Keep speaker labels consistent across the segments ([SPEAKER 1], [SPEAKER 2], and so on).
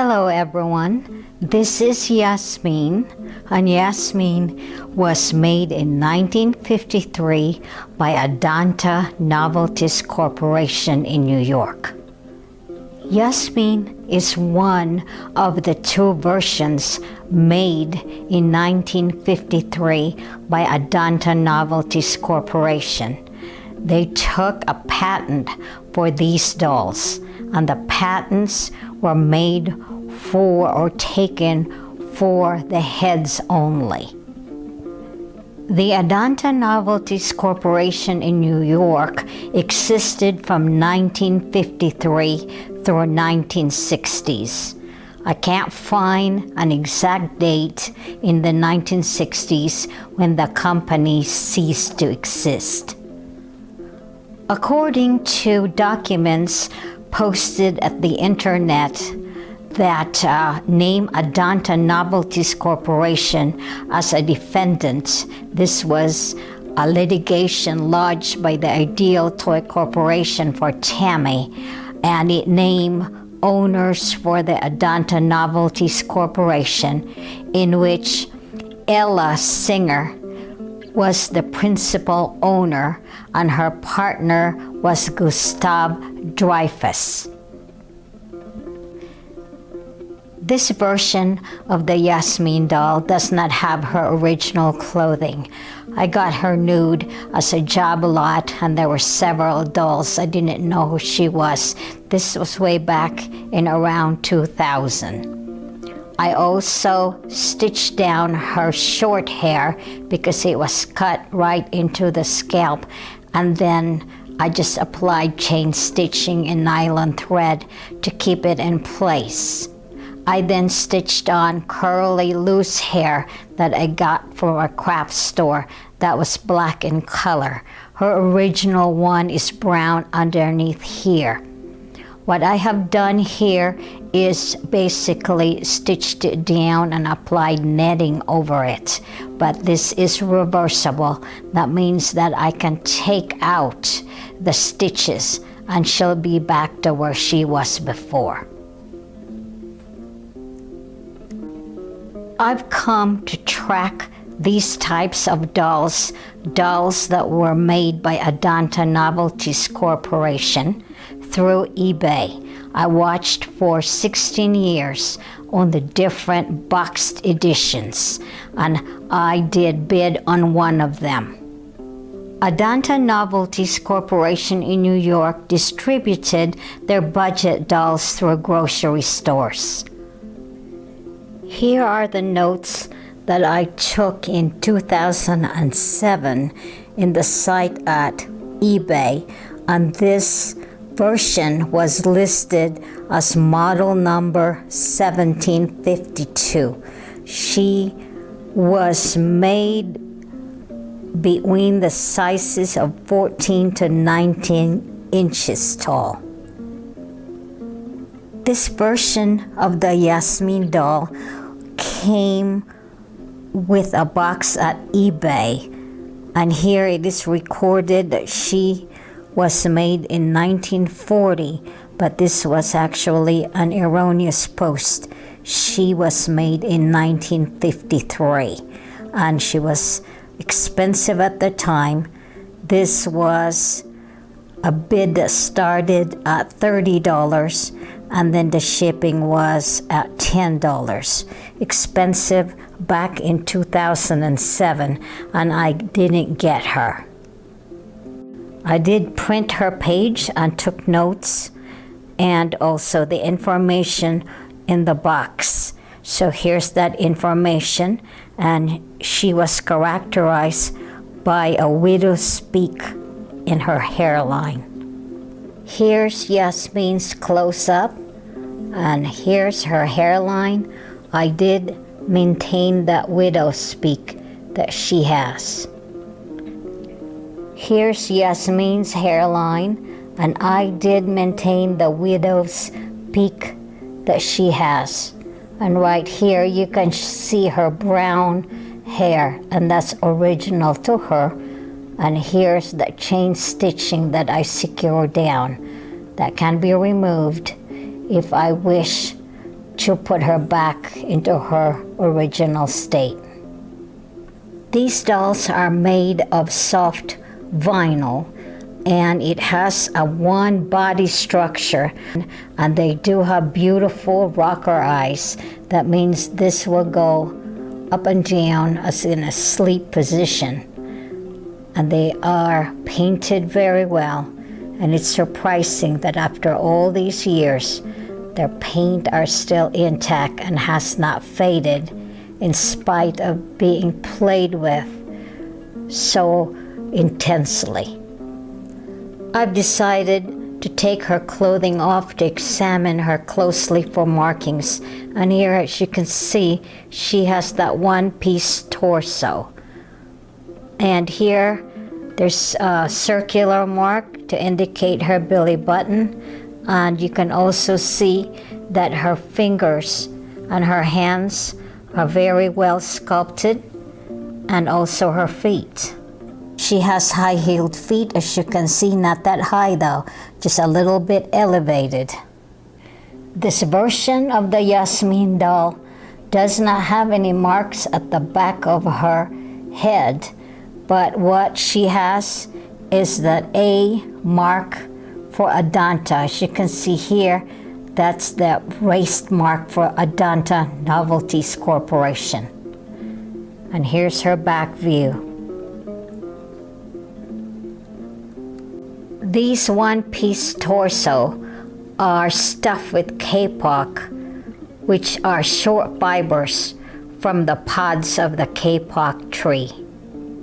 [SPEAKER 1] Hello everyone, this is Yasmin, and Yasmin was made in 1953 by Adanta Novelties Corporation in New York. Yasmin is one of the two versions made in 1953 by Adanta Novelties Corporation. They took a patent for these dolls, and the patents were made for or taken for the heads only. The Adanta Novelties Corporation in New York existed from 1953 through 1960s. I can't find an exact date in the 1960s when the company ceased to exist. According to documents posted at the internet that name Adanta Novelties Corporation as a defendant, this was a litigation lodged by the Ideal Toy Corporation for Tammy, and it named owners for the Adanta Novelties Corporation, in which Ella Singer was the principal owner and her partner was Gustav Dreyfus. This version of the Yasmin doll does not have her original clothing. I got her nude as a job lot, and there were several dolls. I didn't know who she was. This was way back in around 2000. I also stitched down her short hair because it was cut right into the scalp, and then I just applied chain stitching and nylon thread to keep it in place. I then stitched on curly loose hair that I got from a craft store that was black in color. Her original one is brown underneath here. What I have done here is basically stitched it down and applied netting over it. But this is reversible. That means that I can take out the stitches and she'll be back to where she was before. I've come to track these types of dolls that were made by Adanta Novelties Corporation through eBay. I watched for 16 years on the different boxed editions, and I did bid on one of them. Adanta Novelties Corporation in New York distributed their budget dolls through grocery stores. Here are the notes that I took in 2007 in the site at eBay, and this version was listed as model number 1752. She was made between the sizes of 14 to 19 inches tall. This version of the Yasmin doll came with a box at eBay, and here it is recorded that she was made in 1940, but this was actually an erroneous post. She was made in 1953, and she was expensive at the time. This was a bid that started at $30, and then the shipping was at $10. Expensive back in 2007, and I didn't get her. I did print her page and took notes, and also the information in the box. So here's that information, and she was characterized by a widow's peak in her hairline. Here's Yasmin's close-up, and here's her hairline. I did maintain that widow's peak that she has. Here's Yasmin's hairline, and I did maintain the widow's peak that she has. And right here you can see her brown hair, and that's original to her. And here's the chain stitching that I secured down. That can be removed if I wish to put her back into her original state. These dolls are made of soft vinyl, and it has a one body structure, and they do have beautiful rocker eyes. That means this will go up and down as in a sleep position, and they are painted very well. And it's surprising that after all these years, their paint are still intact and has not faded in spite of being played with so intensely. I've decided to take her clothing off to examine her closely for markings. And here, as you can see, she has that one-piece torso. And here, there's a circular mark to indicate her belly button, and you can also see that her fingers and her hands are very well sculpted, and also her feet. She has high-heeled feet, as you can see, not that high though, just a little bit elevated. This version of the Yasmin doll does not have any marks at the back of her head, but what she has is that A mark for Adanta. As you can see here, that's the raised mark for Adanta Novelties Corporation. And here's her back view. These one-piece torso are stuffed with kapok, which are short fibers from the pods of the kapok tree.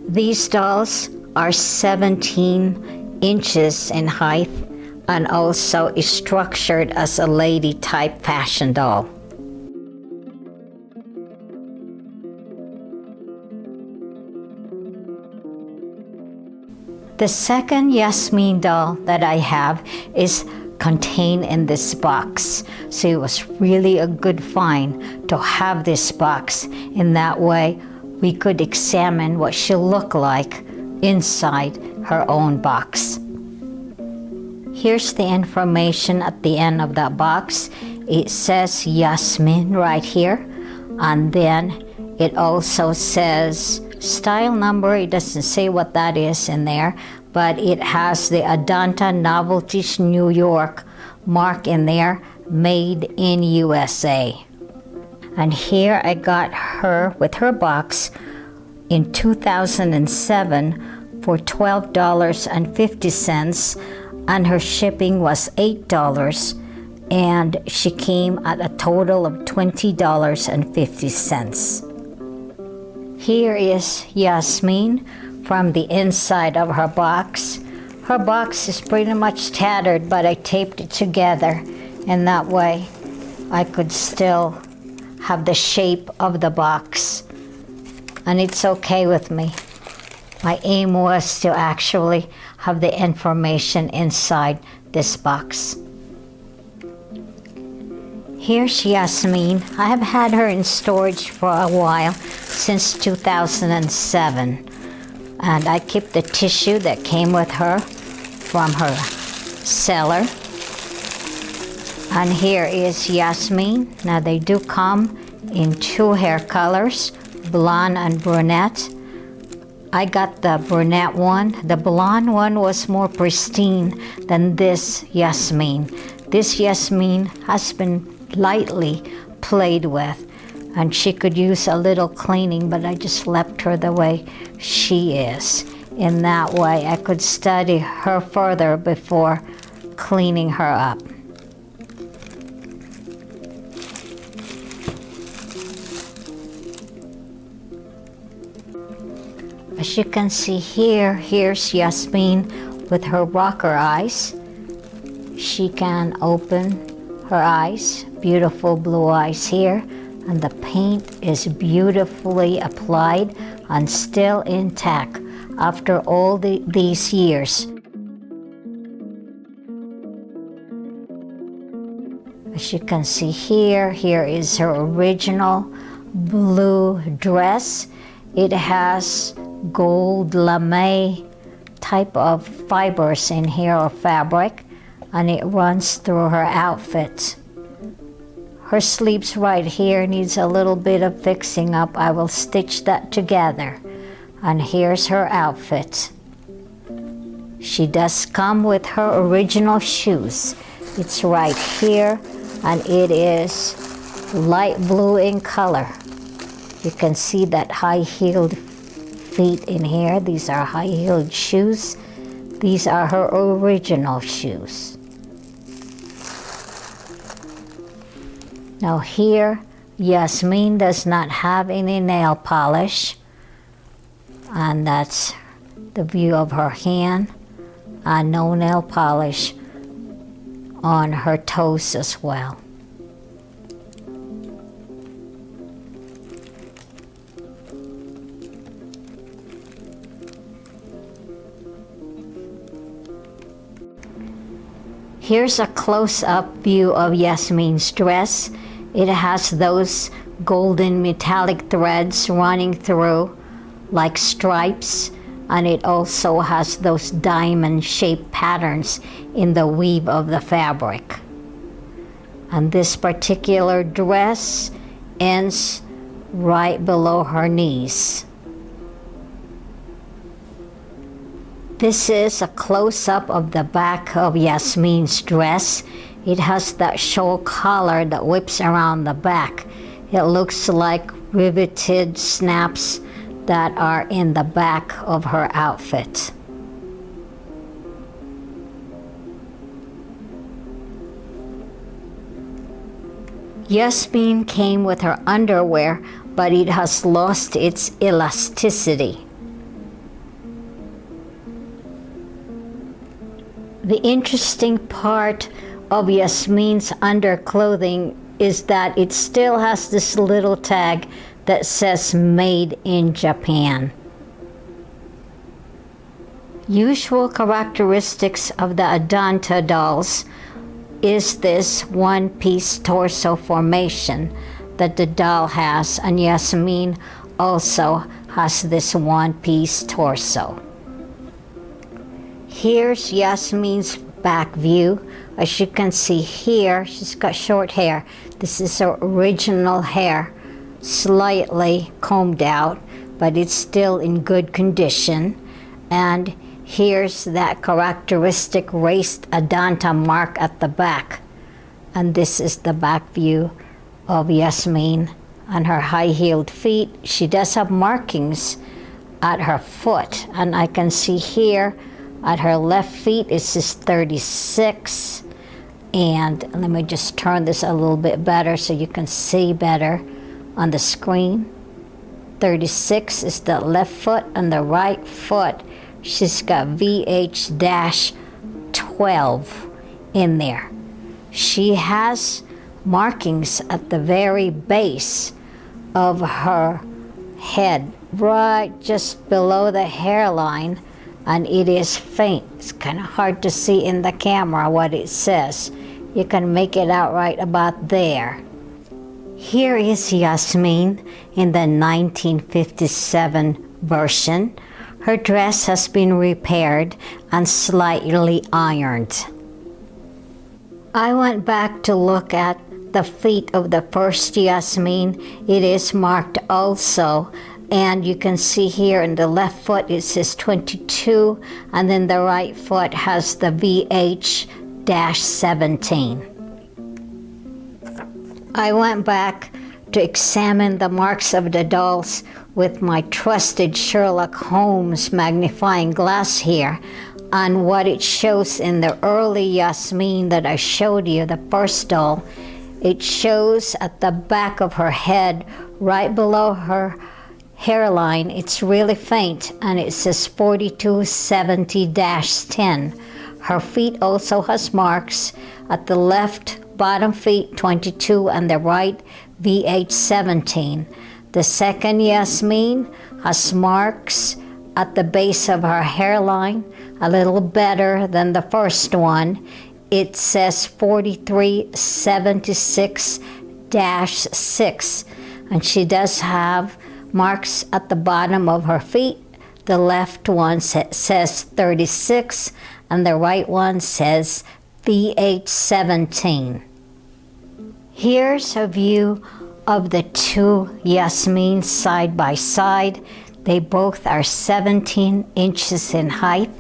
[SPEAKER 1] These dolls are 17 inches in height and also is structured as a lady-type fashion doll. The second Yasmin doll that I have is contained in this box. So it was really a good find to have this box. In that way, we could examine what she'll look like inside her own box. Here's the information at the end of that box. It says Yasmin right here, and then it also says style number. It doesn't say what that is in there, but it has the Adanta Novelties New York mark in there, made in USA. And here I got her with her box in 2007 for $12.50, and her shipping was $8, and she came at a total of $20.50. Here is Yasmin from the inside of her box. Her box is pretty much tattered, but I taped it together, and that way I could still have the shape of the box, and it's okay with me. My aim was to actually have the information inside this box. Here's Yasmin. I have had her in storage for a while, since 2007. And I keep the tissue that came with her from her seller. And here is Yasmin. Now they do come in two hair colors, blonde and brunette. I got the brunette one. The blonde one was more pristine than this Yasmin. This Yasmin has been lightly played with, and she could use a little cleaning, but I just left her the way she is. In that way, I could study her further before cleaning her up. As you can see here, here's Yasmin with her rocker eyes. She can open her eyes, beautiful blue eyes here, and the paint is beautifully applied and still intact after all these years. As you can see here, here is her original blue dress. It has gold lame type of fibers in here, or fabric, and it runs through her outfit. Her sleeves right here needs a little bit of fixing up. I will stitch that together. And here's her outfit. She does come with her original shoes. It's right here, and it is light blue in color. You can see that high-heeled feet in here. These are high-heeled shoes. These are her original shoes. Now here, Yasmin does not have any nail polish, and that's the view of her hand, and no nail polish on her toes as well. Here's a close-up view of Yasmin's dress. It has those golden metallic threads running through like stripes, and it also has those diamond-shaped patterns in the weave of the fabric. And this particular dress ends right below her knees. This is a close-up of the back of Yasmin's dress. It has that shawl collar that whips around the back. It looks like riveted snaps that are in the back of her outfit. Yasmin came with her underwear, but it has lost its elasticity. The interesting part of Yasmin's underclothing is that it still has this little tag that says Made in Japan. Usual characteristics of the Adanta dolls is this one-piece torso formation that the doll has, and Yasmin also has this one-piece torso. Here's Yasmin's back view. As you can see here, she's got short hair. This is her original hair, slightly combed out, but it's still in good condition. And here's that characteristic raised Adanta mark at the back. And this is the back view of Yasmin on her high-heeled feet. She does have markings at her foot, and I can see here at her left feet it says 36. And let me just turn this a little bit better so you can see better on the screen. 36 is the left foot, and the right foot, she's got VH-12 in there. She has markings at the very base of her head, right just below the hairline, and it is faint. It's kind of hard to see in the camera what it says. You can make it out right about there. Here is Yasmin in the 1957 version. Her dress has been repaired and slightly ironed. I went back to look at the feet of the first Yasmin. It is marked also, and you can see here in the left foot it says 22, and then the right foot has the VH-17. I went back to examine the marks of the dolls with my trusted Sherlock Holmes magnifying glass here, and what it shows in the early Yasmin that I showed you, the first doll, it shows at the back of her head, right below her hairline, it's really faint, and it says 4270-10. Her feet also has marks at the left bottom feet 22 and the right VH-17. The second Yasmin has marks at the base of her hairline, a little better than the first one. It says 4376-6, and she does have marks at the bottom of her feet. The left one says 36, and the right one says VH-17. Here's a view of the two Yasmin side by side. They both are 17 inches in height.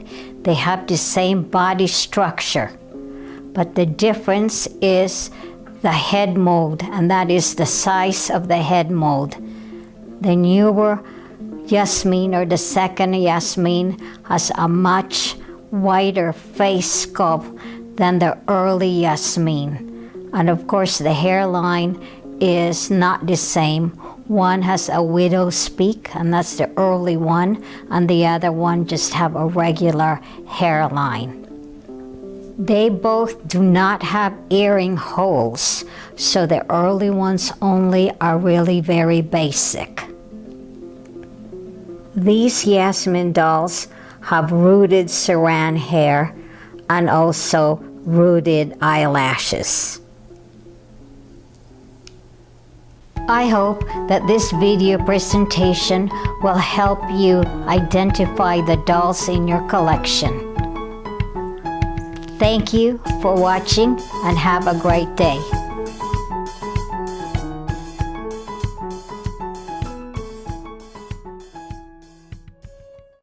[SPEAKER 1] They have the same body structure, but the difference is the head mold, and that is the size of the head mold. The newer Yasmin, or the second Yasmin, has a much wider face sculpt than the early Yasmin. And of course the hairline is not the same. One has a widow's peak, and that's the early one, and the other one just have a regular hairline. They both do not have earring holes, so the early ones only are really very basic. These Yasmin dolls have rooted saran hair and also rooted eyelashes. I hope that this video presentation will help you identify the dolls in your collection. Thank you for watching and have a great day.